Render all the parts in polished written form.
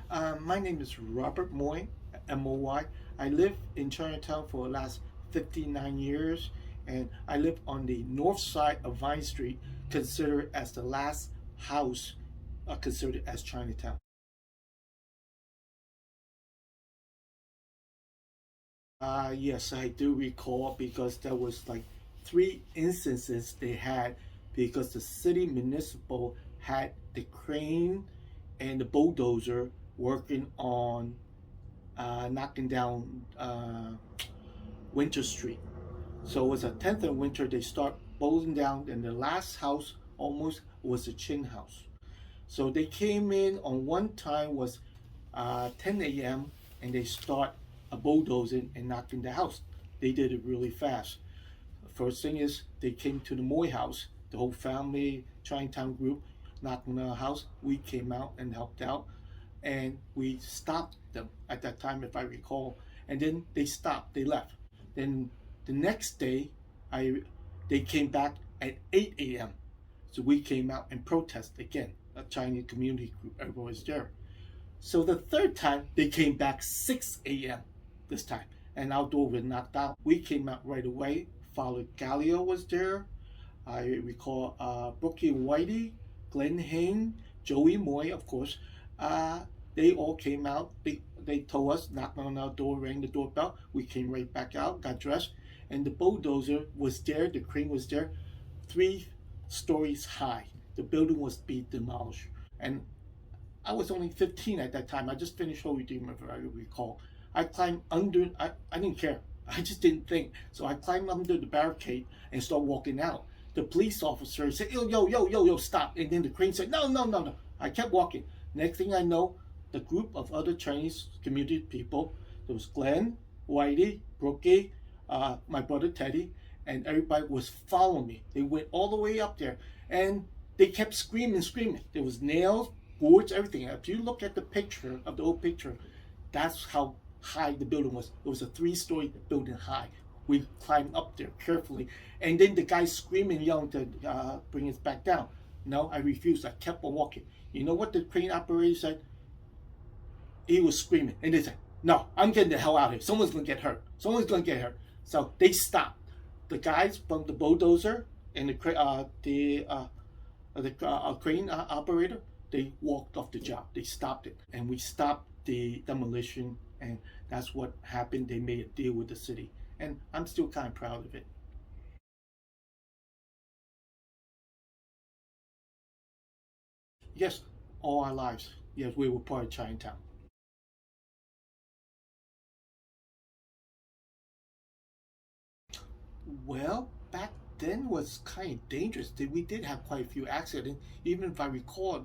My name is Robert Moy, M-O-Y. I live in Chinatown for the last 59 years, and I live on the north side of Vine Street, considered as the last house considered as Chinatown. Yes, I do recall because there was like three instances they had because the city municipal had the crane and the bulldozer working on knocking down Winter Street. So it was a 10th of winter. They start bolting down, and the last house almost was a Chin house. So they came in on one time was 10 a.m. and they start bulldozing and knocking the house. They did it really fast. First thing is they came to the Moy house, the whole family, Chinatown group, knocking on the house. We came out and helped out, and we stopped them at that time, if I recall. And then they stopped, they left. Then the next day, they came back at 8 a.m. So we came out and protested again. A Chinese community group, everyone was there. So the third time, they came back 6 a.m. this time, and our door was knocked out. We came out right away. Father Galileo was there. I recall Brookie and Whitey, Glenn Hain, Joey Moy, of course. They all came out. They told us, knocked on our door, rang the doorbell. We came right back out, got dressed, and the bulldozer was there. The crane was there, 3 stories high. The building was being demolished, and I was only 15 at that time. I just finished Holy Redeemer, if I recall. I climbed under. I didn't care. I just didn't think. So I climbed under the barricade and started walking out. The police officer said, yo, stop. And then the crane said, no. I kept walking. Next thing I know, the group of other Chinese community people, there was Glenn, Whitey, Brookie, my brother Teddy, and everybody was following me. They went all the way up there, and they kept screaming. There was nails, boards, everything. If you look at the picture of the old picture, that's how high the building was. It was a 3-story building high. We climbed up there carefully, and then the guy screaming, yelling to bring us back down. No, I refused. I kept on walking. You know what the crane operator said? He was screaming, and they said, "No, I'm getting the hell out of here. Someone's gonna get hurt. So they stopped. The guys from the bulldozer and the crane operator, they walked off the job. They stopped it, and we stopped the demolition, and that's what happened. They made a deal with the city, and I'm still kind of proud of it. Yes, all our lives. Yes, we were part of Chinatown. Well, back then was kind of dangerous. We did have quite a few accidents. Even if I recall,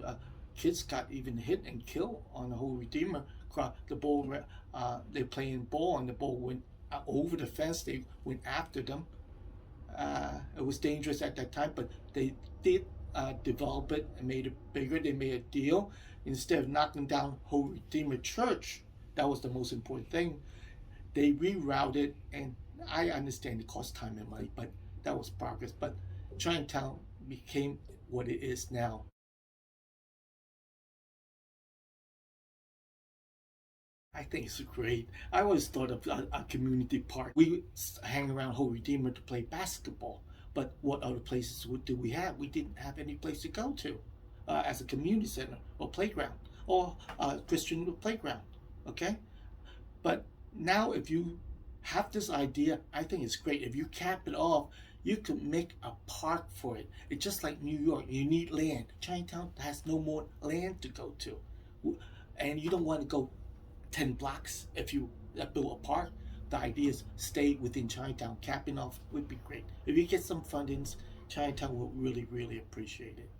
kids got even hit and killed on the whole Redeemer. The ball, they playing ball, and the ball went over the fence. They went after them. It was dangerous at that time, but they did develop it and made it bigger. They made a deal instead of knocking down whole Redeemer Church. That was the most important thing. They rerouted, and I understand it cost time and money, but that was progress. But Chinatown became what it is now. I think it's great. I always thought of a community park. We hang around Whole Redeemer to play basketball, but what other places do we have? We didn't have any place to go to as a community center or playground or Christian playground. Okay, but now if you have this idea, I think it's great. If you cap it off, you could make a park for it. It's just like New York. You need land. Chinatown has no more land to go to, and you don't want to go 10 blocks if you build a park. The idea is stay within Chinatown. Capping off would be great. If you get some fundings, Chinatown will really, really appreciate it.